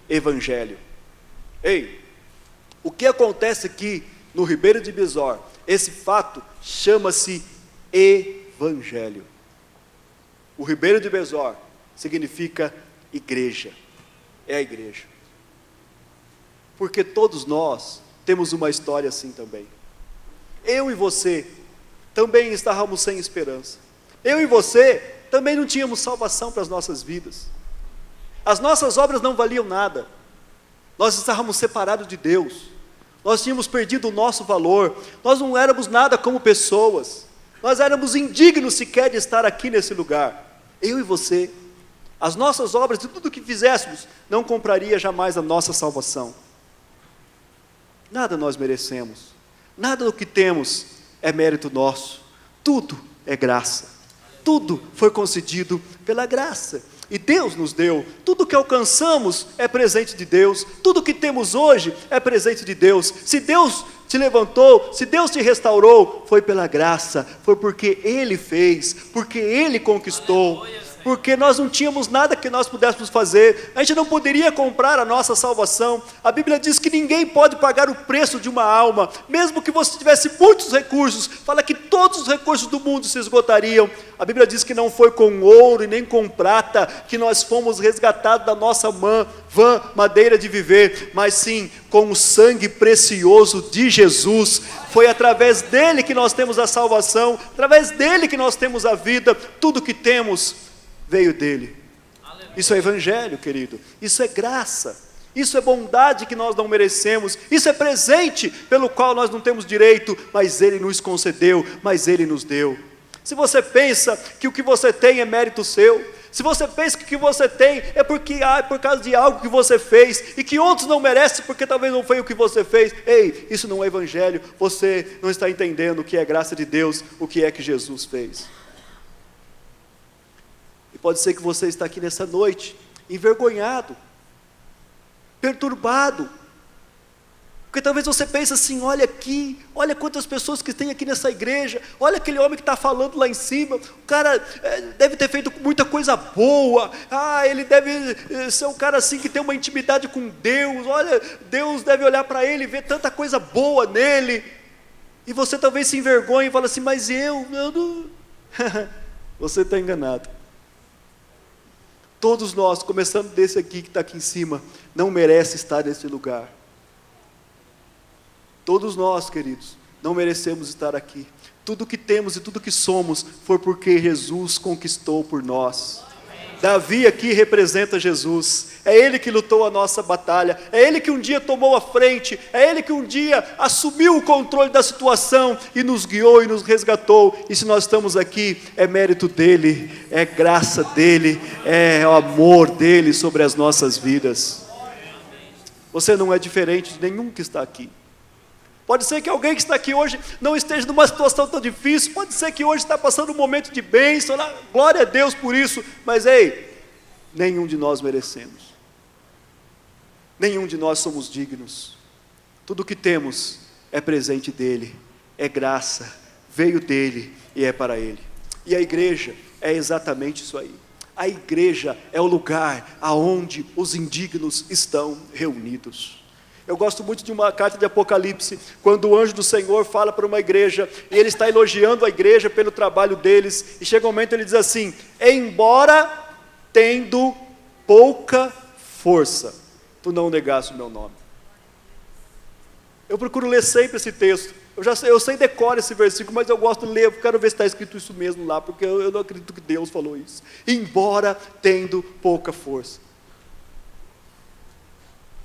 evangelho. Ei, o que acontece aqui no Ribeiro de Besor, esse fato chama-se evangelho. O Ribeiro de Besor significa igreja, é a igreja. Porque todos nós temos uma história assim também. Eu e você também estávamos sem esperança. Eu e você também não tínhamos salvação para as nossas vidas. As nossas obras não valiam nada. Nós estávamos separados de Deus. Nós tínhamos perdido o nosso valor. Nós não éramos nada como pessoas. Nós éramos indignos sequer de estar aqui nesse lugar. Eu e você, as nossas obras e tudo o que fizéssemos não compraria jamais a nossa salvação. Nada nós merecemos. Nada do que temos é mérito nosso. Tudo é graça. Tudo foi concedido pela graça. E Deus nos deu. Tudo que alcançamos é presente de Deus. Tudo que temos hoje é presente de Deus. Se Deus te levantou, se Deus te restaurou, foi pela graça, foi porque Ele fez, porque Ele conquistou. Porque nós não tínhamos nada que nós pudéssemos fazer, a gente não poderia comprar a nossa salvação. A Bíblia diz que ninguém pode pagar o preço de uma alma, mesmo que você tivesse muitos recursos. Fala que todos os recursos do mundo se esgotariam. A Bíblia diz que não foi com ouro e nem com prata que nós fomos resgatados da nossa vã madeira de viver, mas sim com o sangue precioso de Jesus. Foi através dele que nós temos a salvação, através dele que nós temos a vida. Tudo que temos veio dele. Isso é evangelho, querido. Isso é graça. Isso é bondade que nós não merecemos. Isso é presente pelo qual nós não temos direito, mas ele nos concedeu, mas ele nos deu. Se você pensa que o que você tem é mérito seu, se você pensa que o que você tem é por causa de algo que você fez e que outros não merecem porque talvez não foi o que você fez, ei, isso não é evangelho. Você não está entendendo o que é graça de Deus, o que é que Jesus fez. Pode ser que você está aqui nessa noite, envergonhado, perturbado, porque talvez você pense assim: olha aqui, olha quantas pessoas que tem aqui nessa igreja, olha aquele homem que está falando lá em cima, o cara deve ter feito muita coisa boa, ele deve ser um cara assim que tem uma intimidade com Deus, olha, Deus deve olhar para ele e ver tanta coisa boa nele, e você talvez se envergonhe e fala assim: mas eu não... Você está enganado. Todos nós, começando desse aqui que está aqui em cima, não merece estar nesse lugar. Todos nós, queridos, não merecemos estar aqui. Tudo que temos e tudo que somos foi porque Jesus conquistou por nós. Davi aqui representa Jesus. É ele que lutou a nossa batalha. É ele que um dia tomou a frente. É ele que um dia assumiu o controle da situação e nos guiou e nos resgatou. E se nós estamos aqui, é mérito dele, é graça dele, é o amor dele sobre as nossas vidas. Você não é diferente de nenhum que está aqui. Pode ser que alguém que está aqui hoje não esteja numa situação tão difícil, pode ser que hoje está passando um momento de bênção, glória a Deus por isso, mas ei, nenhum de nós merecemos, nenhum de nós somos dignos. Tudo que temos é presente dele, é graça, veio dele e é para ele. E a igreja é exatamente isso aí. A igreja é o lugar aonde os indignos estão reunidos. Eu gosto muito de uma carta de Apocalipse, quando o anjo do Senhor fala para uma igreja, e ele está elogiando a igreja pelo trabalho deles, e chega um momento ele diz assim: embora tendo pouca força, tu não negaste o meu nome. Eu procuro ler sempre esse texto, Eu sei decora esse versículo, mas eu gosto de ler, eu quero ver se está escrito isso mesmo lá, porque eu não acredito que Deus falou isso. Embora tendo pouca força.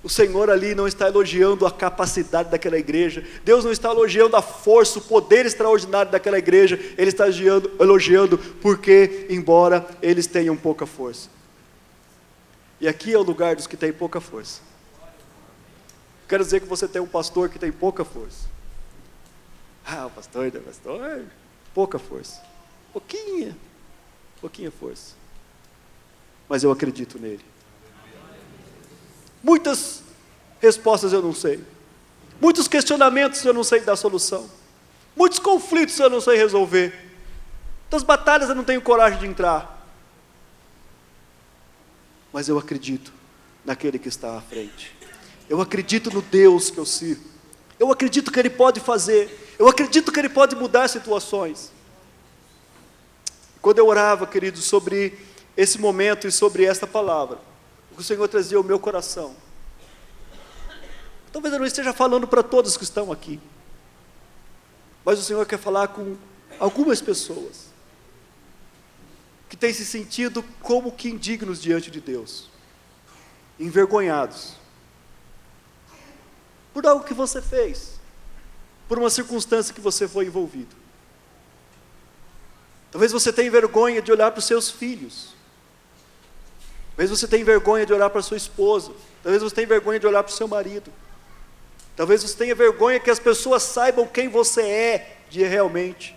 O Senhor ali não está elogiando a capacidade daquela igreja, Deus não está elogiando a força, o poder extraordinário daquela igreja, Ele está elogiando porque, embora eles tenham pouca força. E aqui é o lugar dos que têm pouca força. Quero dizer que você tem um pastor que tem pouca força. O pastor, pouca força. Pouquinha força. Mas eu acredito nele. Muitas respostas eu não sei. Muitos questionamentos eu não sei dar solução. Muitos conflitos eu não sei resolver. Muitas batalhas eu não tenho coragem de entrar. Mas eu acredito naquele que está à frente. Eu acredito no Deus que eu sirvo. Eu acredito que Ele pode fazer. Eu acredito que Ele pode mudar situações. Quando eu orava, queridos, sobre esse momento e sobre esta palavra, o Senhor trazia ao meu coração. Talvez eu não esteja falando para todos que estão aqui, mas o Senhor quer falar com algumas pessoas que têm se sentido como que indignos diante de Deus, envergonhados por algo que você fez, por uma circunstância que você foi envolvido. Talvez você tenha vergonha de olhar para os seus filhos. Talvez você tenha vergonha de olhar para a sua esposa. Talvez você tenha vergonha de olhar para o seu marido. Talvez você tenha vergonha que as pessoas saibam quem você é realmente.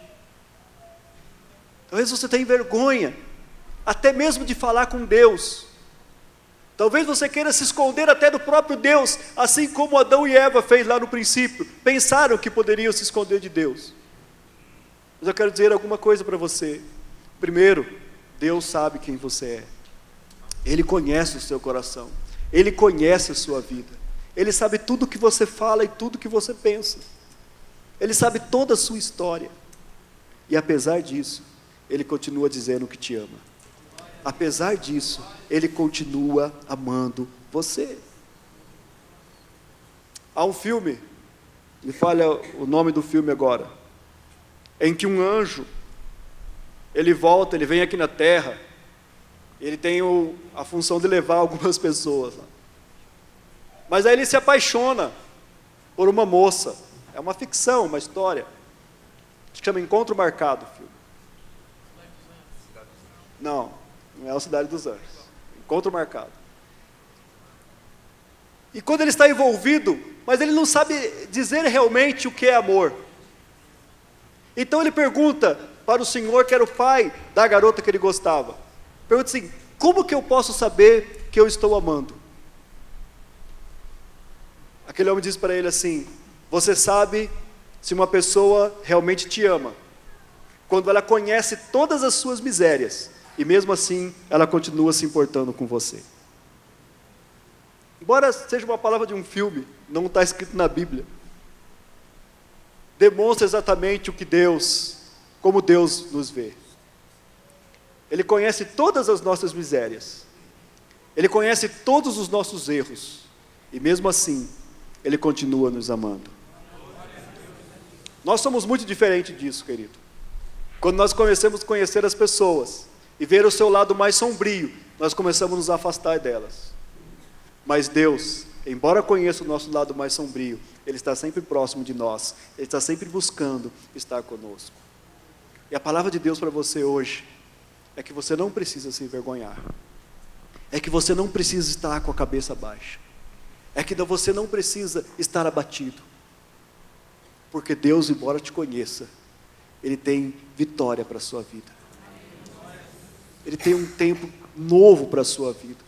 Talvez você tenha vergonha até mesmo de falar com Deus. Talvez você queira se esconder até do próprio Deus, assim como Adão e Eva fez lá no princípio. Pensaram que poderiam se esconder de Deus. Mas eu quero dizer alguma coisa para você. Primeiro, Deus sabe quem você é. Ele conhece o seu coração. Ele conhece a sua vida. Ele sabe tudo o que você fala e tudo o que você pensa. Ele sabe toda a sua história. E apesar disso, Ele continua dizendo que te ama. Apesar disso, Ele continua amando você. Há um filme, me falha o nome do filme agora, em que um anjo, ele volta, ele vem aqui na terra, ele tem a função de levar algumas pessoas lá. Mas aí ele se apaixona por uma moça. É uma ficção, uma história. Se chama Encontro Marcado, o filme. Não é a Cidade dos Anjos. Encontro Marcado. E quando ele está envolvido, mas ele não sabe dizer realmente o que é amor. Então ele pergunta para o Senhor, que era o pai da garota que ele gostava. Pergunta assim: como que eu posso saber que eu estou amando? Aquele homem diz para ele assim: você sabe se uma pessoa realmente te ama quando ela conhece todas as suas misérias e mesmo assim ela continua se importando com você. Embora seja uma palavra de um filme, não está escrito na Bíblia, demonstra exatamente como Deus nos vê. Ele conhece todas as nossas misérias, Ele conhece todos os nossos erros, e mesmo assim, Ele continua nos amando. Nós somos muito diferentes disso, querido. Quando nós começamos a conhecer as pessoas, e ver o seu lado mais sombrio, nós começamos a nos afastar delas. Mas Deus, embora conheça o nosso lado mais sombrio, Ele está sempre próximo de nós, Ele está sempre buscando estar conosco. E a palavra de Deus para você hoje, é que você não precisa se envergonhar, é que você não precisa estar com a cabeça baixa, é que você não precisa estar abatido, porque Deus, embora te conheça, Ele tem vitória para a sua vida, Ele tem um tempo novo para a sua vida,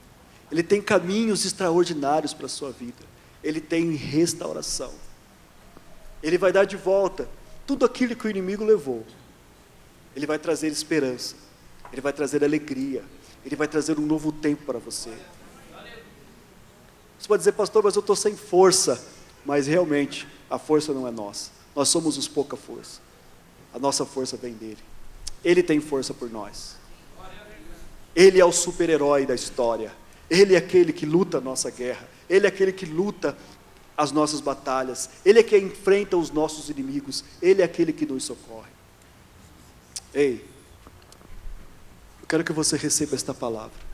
Ele tem caminhos extraordinários para a sua vida, Ele tem restauração, Ele vai dar de volta tudo aquilo que o inimigo levou, Ele vai trazer esperança, Ele vai trazer alegria, Ele vai trazer um novo tempo para você. Você pode dizer: pastor, mas eu estou sem força. Mas realmente, a força não é nossa. Nós somos os pouca força. A nossa força vem dEle. Ele tem força por nós. Ele é o super-herói da história. Ele é aquele que luta a nossa guerra. Ele é aquele que luta as nossas batalhas, Ele é quem enfrenta os nossos inimigos, Ele é aquele que nos socorre. Ei, eu quero que você receba esta palavra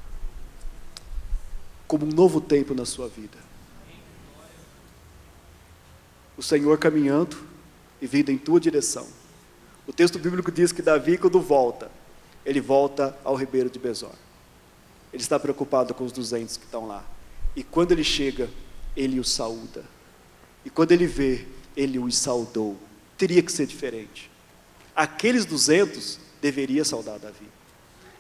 como um novo tempo na sua vida. O Senhor caminhando e vindo em tua direção. O texto bíblico diz que Davi, quando volta, ele volta ao ribeiro de Besor. Ele está preocupado com os 200 que estão lá. E quando ele chega, ele os saúda. E quando ele vê, ele os saudou. Teria que ser diferente. Aqueles 200 deveriam saudar Davi.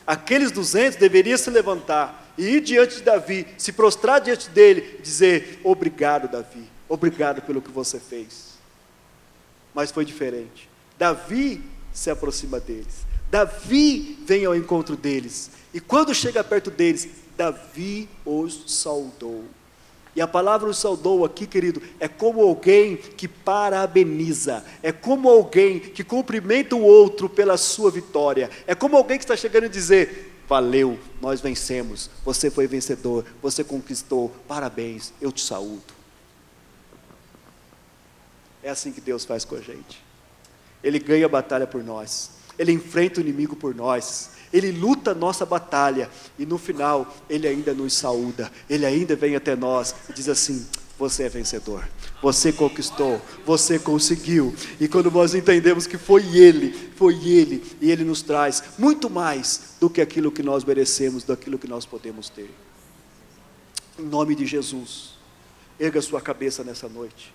Aqueles 200 deveriam se levantar e ir diante de Davi, se prostrar diante dele e dizer: obrigado, Davi, obrigado pelo que você fez. Mas foi diferente. Davi se aproxima deles. Davi vem ao encontro deles. E quando chega perto deles, Davi os saudou. E a palavra os saudou aqui, querido, é como alguém que parabeniza, é como alguém que cumprimenta o outro pela sua vitória, é como alguém que está chegando a dizer: valeu, nós vencemos, você foi vencedor, você conquistou, parabéns, eu te saúdo. É assim que Deus faz com a gente. Ele ganha a batalha por nós, Ele enfrenta o inimigo por nós, Ele luta a nossa batalha, e no final, Ele ainda nos saúda, Ele ainda vem até nós e diz assim: você é vencedor, você conquistou, você conseguiu. E quando nós entendemos que foi Ele, e Ele nos traz muito mais do que aquilo que nós merecemos, daquilo que nós podemos ter. Em nome de Jesus, erga sua cabeça nessa noite.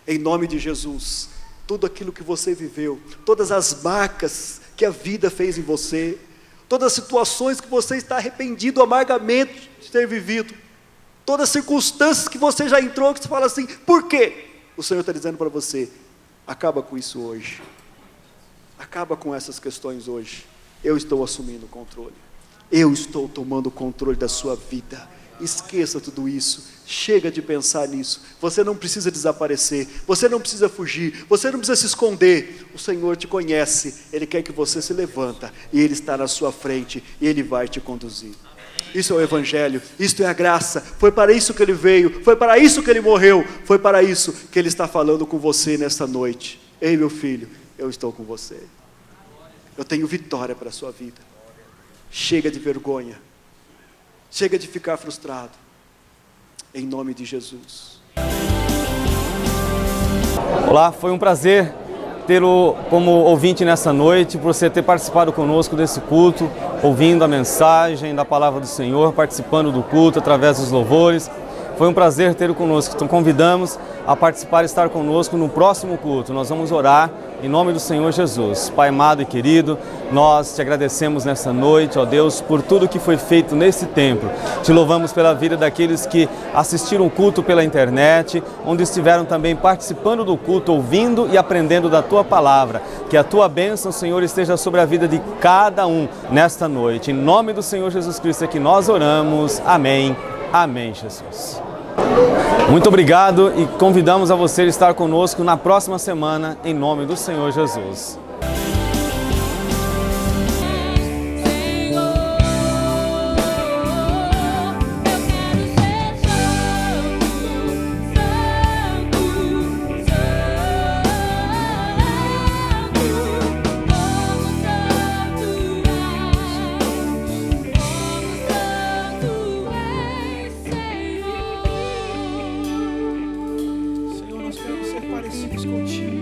Em nome de Jesus, tudo aquilo que você viveu, todas as marcas que a vida fez em você, todas as situações que você está arrependido amargamente de ter vivido, todas as circunstâncias que você já entrou, que você fala assim: por quê? O Senhor está dizendo para você: acaba com isso hoje, acaba com essas questões hoje. Eu estou assumindo o controle, eu estou tomando o controle da sua vida. Esqueça tudo isso, chega de pensar nisso. Você não precisa desaparecer, você não precisa fugir, você não precisa se esconder. O Senhor te conhece, Ele quer que você se levanta, e Ele está na sua frente, e Ele vai te conduzir. Isso é o Evangelho, isso é a graça. Foi para isso que Ele veio, foi para isso que Ele morreu, foi para isso que Ele está falando com você nesta noite. Ei, meu filho, eu estou com você, eu tenho vitória para a sua vida. Chega de vergonha, chega de ficar frustrado, em nome de Jesus. Olá, foi um prazer tê-lo como ouvinte nessa noite, por você ter participado conosco desse culto, ouvindo a mensagem da palavra do Senhor, participando do culto através dos louvores. Foi um prazer tê-lo conosco. Então convidamos a participar e estar conosco no próximo culto. Nós vamos orar em nome do Senhor Jesus. Pai amado e querido, nós te agradecemos nessa noite, ó Deus, por tudo que foi feito nesse templo. Te louvamos pela vida daqueles que assistiram o culto pela internet, onde estiveram também participando do culto, ouvindo e aprendendo da tua palavra. Que a tua bênção, Senhor, esteja sobre a vida de cada um nesta noite. Em nome do Senhor Jesus Cristo é que nós oramos. Amém. Amém, Jesus. Muito obrigado e convidamos a você a estar conosco na próxima semana, em nome do Senhor Jesus. Senhor, nós queremos ser parecidos contigo.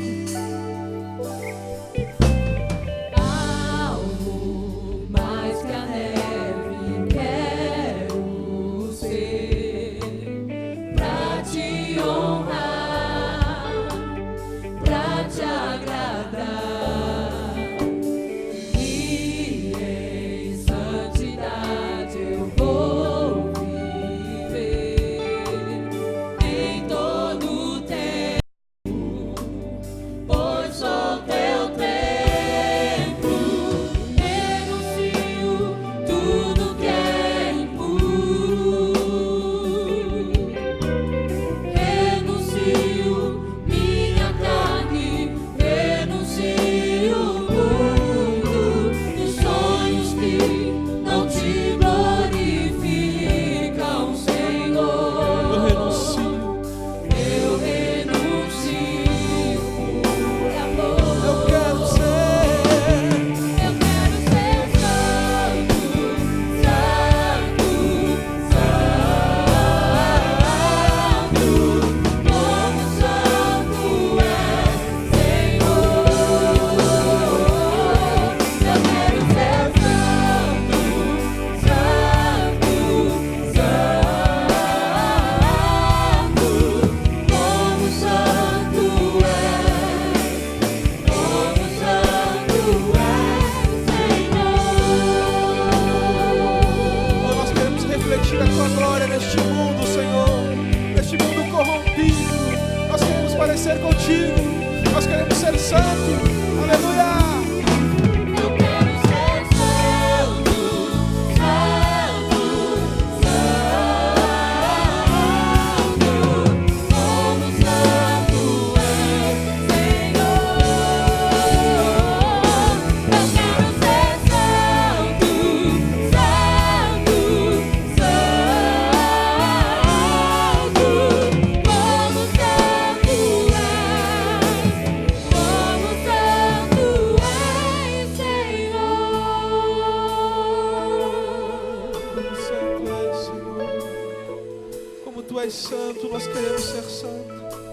Tu és santo, nós queremos ser santos.